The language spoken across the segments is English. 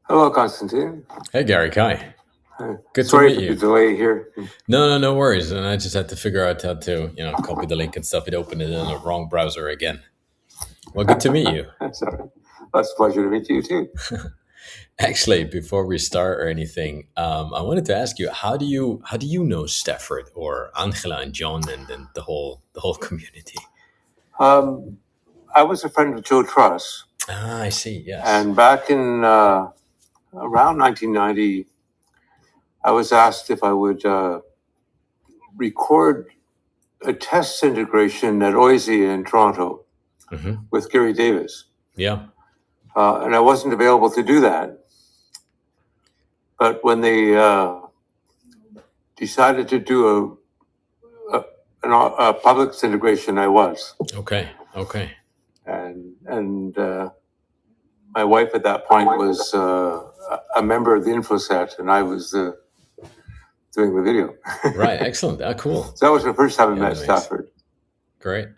Hello, Constantin. Hey, Gary, Kai. Good to Sorry meet for the you. delay here. No worries. And I just had to figure out how to, copy the link and stuff. It opened it in the wrong browser again. Well, good to meet you. Sorry. It's a pleasure to meet you too. Actually, before we start or anything, I wanted to ask you, how do you know Stafford or Angela and John and the whole community? Um, I was a friend of Joe Truss, Ah, I see. Yes. and back in around 1990, I was asked if I would record a test integration at Oise in Toronto Hmm. with Gary Davis. Yeah. And I wasn't available to do that. But when they decided to do a public integration, I was. Okay. Okay. And my wife at that point was a member of the InfoSet, and I was doing the video. Right. Excellent. Ah, cool. So that was the first time I Yeah, met that makes Stafford. great.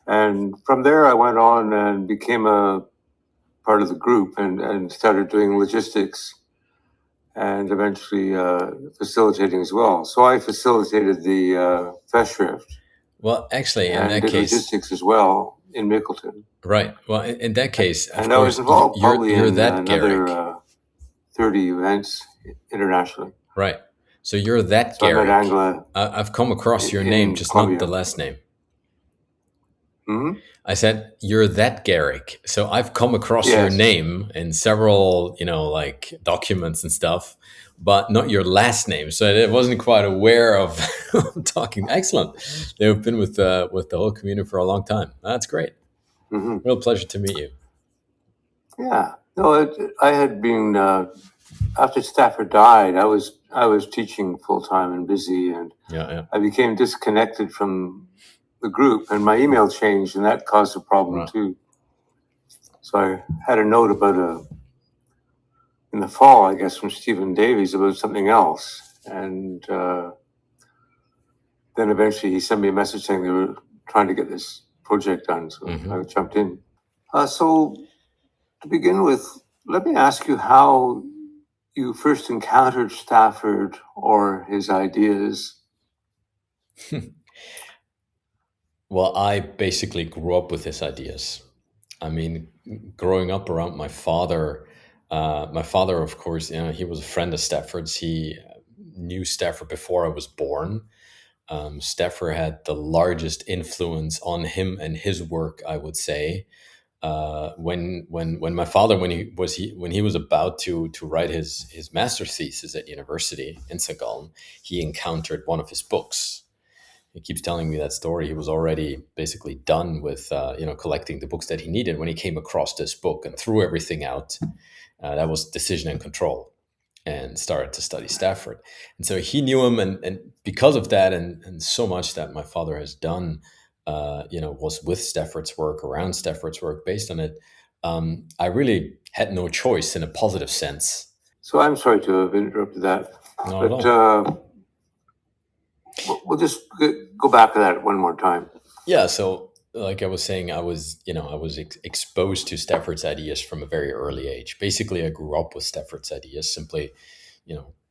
And from there, I went on and became a part of the group and started doing logistics and eventually facilitating as well. So I facilitated the Festschrift Well, actually, in and that did case, logistics as well in Mickleton. right. Well, in that case, of And I was course, you, involved you're probably you're in that another Garrick, 30 events internationally. right? So you're that So I met Garrick. Angela I've come across your name, in just not the Colombia. last name. Hmm. I said you're that Garrick. So I've come across your Yes. name in several, like documents and stuff, but not your last name. So I wasn't quite aware of talking. Excellent. They've been with the whole community for a long time. That's great. Hmm. Real pleasure to meet you. Yeah. No, I had been after Stafford died. I was teaching full time and busy, and Yeah, yeah. I became disconnected from the group, and my email changed, and that caused a problem Right. too. So I had a note about in the fall, I guess, from Stephen Davies about something else, and then eventually he sent me a message saying they were trying to get this project done. So I Hmm. jumped in. So to begin with, let me ask you how you first encountered Stafford or his ideas. Well, I basically grew up with his ideas. I mean, growing up around my father, of course, he was a friend of Stafford's. He knew Stafford before I was born. Stafford had the largest influence on him and his work, I would say. When my father when he was about to write his master's thesis at university in St. Gallen, he encountered one of his books. He keeps telling me that story. He was already basically done with collecting the books that he needed when he came across this book and threw everything out. That was Decision and Control, and started to study Stafford. And so he knew him, and because of that, and so much that my father has done, was with Stafford's work, around Stafford's work, based on it. I really had no choice in a positive sense. So I'm sorry to have interrupted that, Not at but all. we'll just go back to that one more time. Yeah, so like I was saying, I was exposed to Stafford's ideas from a very early age. Basically, I grew up with Stafford's ideas, simply,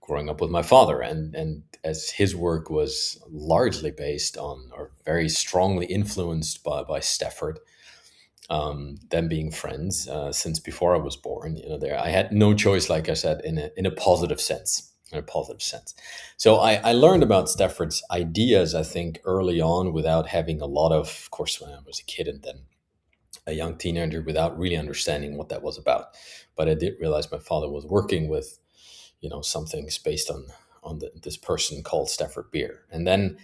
growing up with my father, and as his work was largely based on or very strongly influenced by Stafford, them being friends since before I was born. There I had no choice, like I said, in a positive sense. In a positive sense. So I learned about Stafford's ideas, I think, early on without having a lot of course, when I was a kid and then a young teenager, without really understanding what that was about. But I did realize my father was working with, some things based on this person called Stafford Beer. And then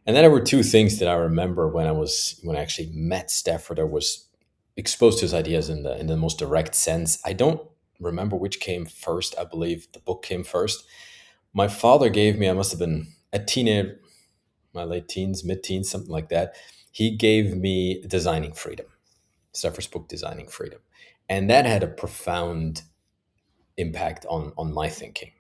there were two things that I remember when I actually met Stafford. I was exposed to his ideas in the most direct sense. I don't remember which came first. I believe the book came first. My father gave me, I must have been a teenager, my late teens, mid teens, something like that. He gave me Designing Freedom, Stafford's book, Designing Freedom. And that had a profound impact on my thinking.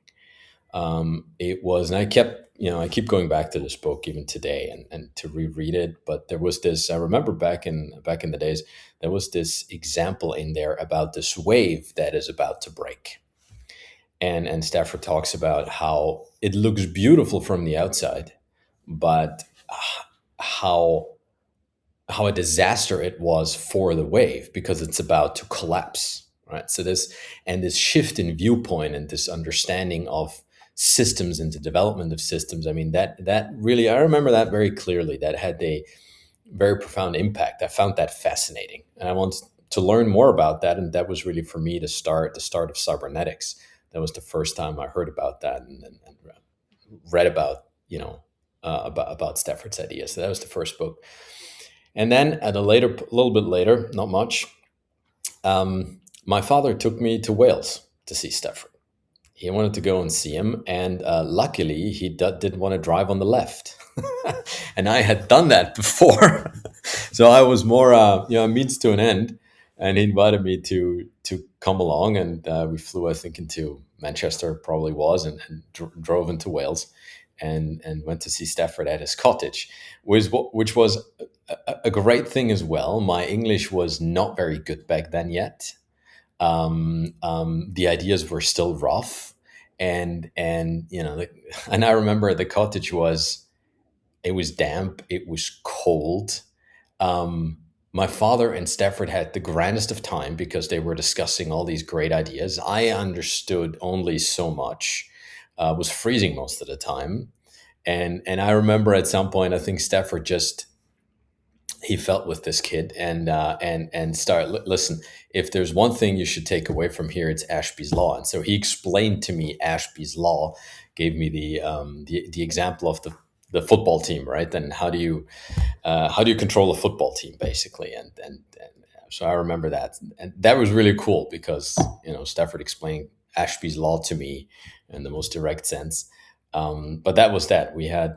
It was, and I keep going back to this book even today and to reread it. But there was this, I remember back in the days, there was this example in there about this wave that is about to break. And Stafford talks about how it looks beautiful from the outside, but how how a disaster it was for the wave because it's about to collapse, right? So this shift in viewpoint and this understanding of systems and the development of systems, I mean, that really, I remember that very clearly. That had a very profound impact. I found that fascinating, and I wanted to learn more about that. And that was really for me the start of cybernetics. That was the first time I heard about that and read about about Stafford's ideas. So that was the first book. And then at a little bit later, not much, my father took me to Wales to see Stafford. He wanted to go and see him, and luckily he didn't want to drive on the left, and I had done that before, so I was more, a means to an end. And he invited me to come along, and we flew, I think, into Manchester, probably was, and drove into Wales, and went to see Stafford at his cottage, which was a great thing as well. My English was not very good back then yet. The ideas were still rough, and and I remember the cottage was, it was damp, it was cold. Um, my father and Stafford had the grandest of time because they were discussing all these great ideas. I understood only so much. Was freezing most of the time, and I remember at some point I think Stafford just, he felt with this kid and listen, if there's one thing you should take away from here, it's Ashby's law. And so he explained to me Ashby's law, gave me the example of the football team, right? And how do you control a football team, basically? And so I remember that, and that was really cool because Stafford explained Ashby's law to me in the most direct sense. But that was that. We had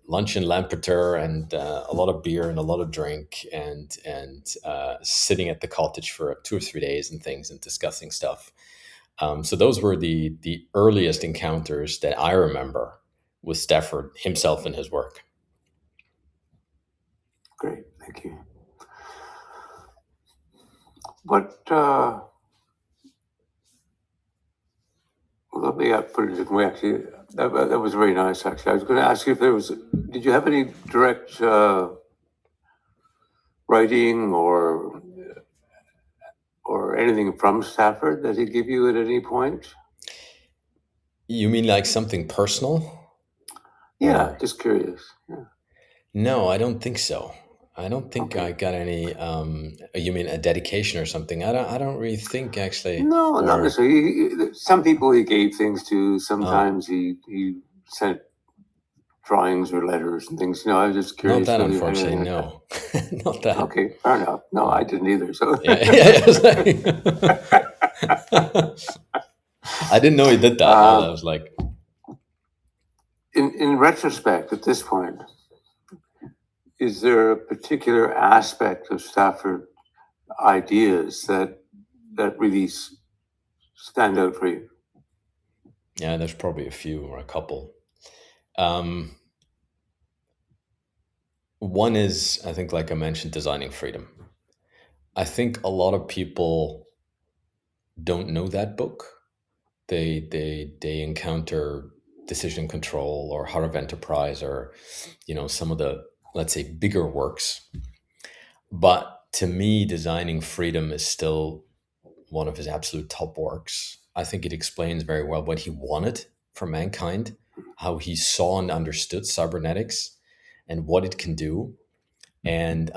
lunch in Lampeter and a lot of beer and a lot of drink and sitting at the cottage for 2 or 3 days and things and discussing stuff. So those were the earliest encounters that I remember with Stafford himself and his work. Great, thank you. But let me put it a different way. Actually, that was very nice. Actually, I was going to ask you if did you have any direct writing or anything from Stafford that he gave you at any point? You mean like something personal? Yeah, Or just curious. Yeah. no, I don't think so. I don't think I Okay. got any. You mean a dedication or something? I don't really think actually. No, not Or necessarily. Some people he gave things to. oh, Sometimes he sent drawings or letters and things. I was just not curious that, whether you had unfortunately. anything like that. No, not that. Okay, fair enough. No, I didn't either. So, Yeah, yeah. I didn't know he did that. No, that was like, in retrospect, at this point, is there a particular aspect of Stafford ideas that really stand out for you? yeah, there's probably a few or a couple. Um, One is, I think, like I mentioned, designing freedom. I think a lot of people don't know that book. They encounter decision control or heart of enterprise or some of the, let's say, bigger works. But to me, designing freedom is still one of his absolute top works. I think it explains very well what he wanted for mankind, how he saw and understood cybernetics and what it can do. And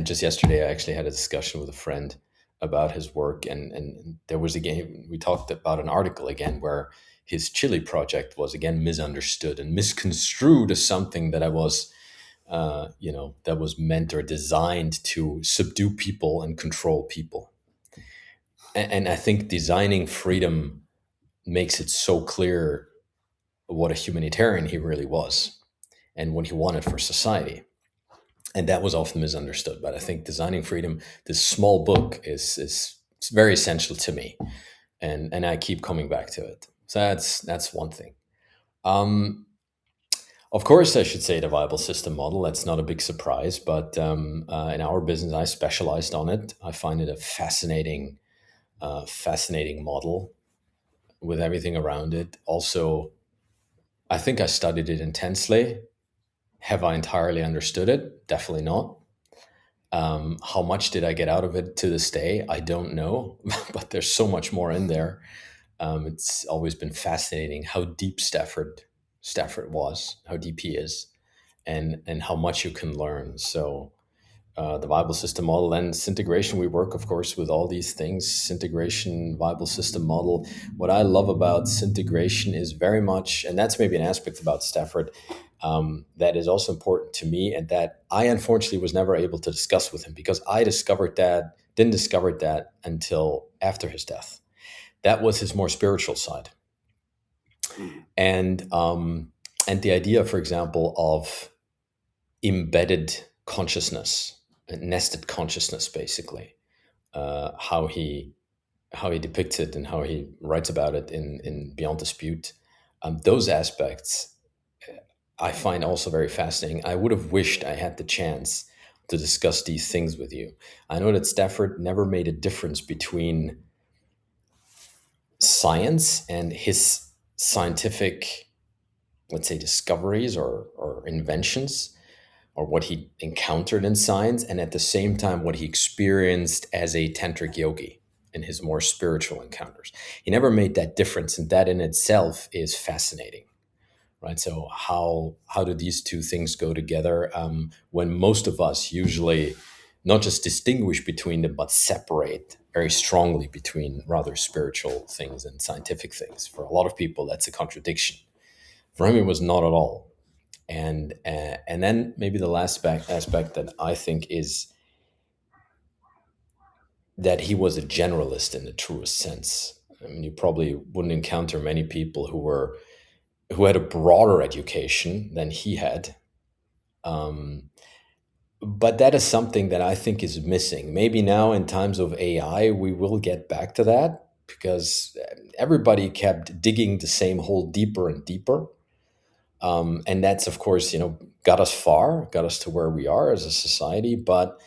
just yesterday I actually had a discussion with a friend about his work, and there was again, we talked about an article again where his Chile project was again misunderstood and misconstrued as something that I was that was meant or designed to subdue people and control people. And I think designing freedom makes it so clear what a humanitarian he really was and what he wanted for society. And that was often misunderstood. But I think designing freedom, this small book, is very essential to me, and I keep coming back to it. So that's one thing. Um, of course, I should say the viable system model. That's not a big surprise, but in our business, I specialized on it. I find it a fascinating model with everything around it. Also, I think I studied it intensely. Have I entirely understood it? Definitely not. How much did I get out of it to this day? I don't know, but there's so much more in there. It's always been fascinating how deep Stafford was, how deep he is, and how much you can learn. So the Bible system model and syntegration. We work, of course, with all these things. Syntegration, Bible system model. What I love about syntegration is very much, and that's maybe an aspect about Stafford that is also important to me, and that I unfortunately was never able to discuss with him because I didn't discover that until after his death. That was his more spiritual side, and the idea, for example, of embedded consciousness, nested consciousness, basically, how he depicts it and how he writes about it in Beyond Dispute. Those aspects I find also very fascinating. I would have wished I had the chance to discuss these things with you. I know that Stafford never made a difference between science and his scientific, let's say, discoveries or inventions, or what he encountered in science, and at the same time what he experienced as a tantric yogi in his more spiritual encounters. He never made that difference, and that in itself is fascinating, right? So how do these two things go together, when most of us usually not just distinguish between them, but separate very strongly between rather spiritual things and scientific things? For a lot of people, that's a contradiction. For him, it was not at all. And then maybe the last aspect that I think is that he was a generalist in the truest sense. I mean, you probably wouldn't encounter many people who had a broader education than he had. Um, but that is something that I think is missing. Maybe now in times of AI, we will get back to that because everybody kept digging the same hole deeper and deeper. And that's, of course, got us to where we are as a society. But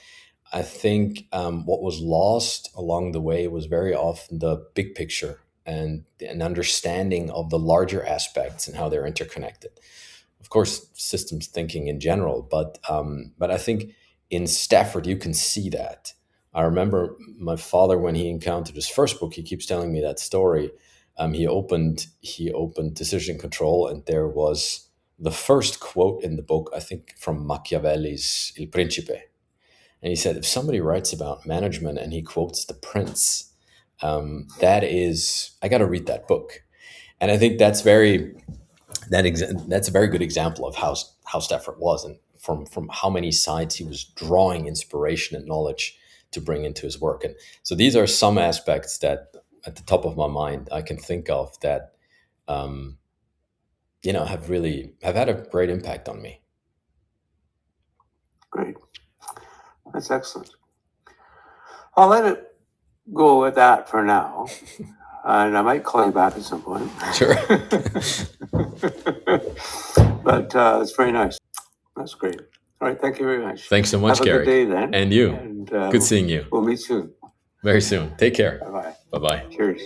I think what was lost along the way was very often the big picture and an understanding of the larger aspects and how they're interconnected. Of course, systems thinking in general, but I think in Stafford you can see that. I remember my father, when he encountered his first book, he keeps telling me that story. He opened Decision Control, and there was the first quote in the book, I think, from Machiavelli's Il Principe. And he said, if somebody writes about management and he quotes the prince, I got to read that book. And I think that's a very good example of how Stafford was, and from how many sides he was drawing inspiration and knowledge to bring into his work. And so these are some aspects that, at the top of my mind, I can think of that um, have had a great impact on me. Great. That's excellent. I'll let it go with that for now. And I might call you back at some point. Sure. But it's very nice. That's great. All right. Thank you very much. Thanks so much, Have a Gary. good day then. And you. And Good seeing you. We'll meet soon. Very soon. Take care. Bye-bye. Bye-bye. Cheers.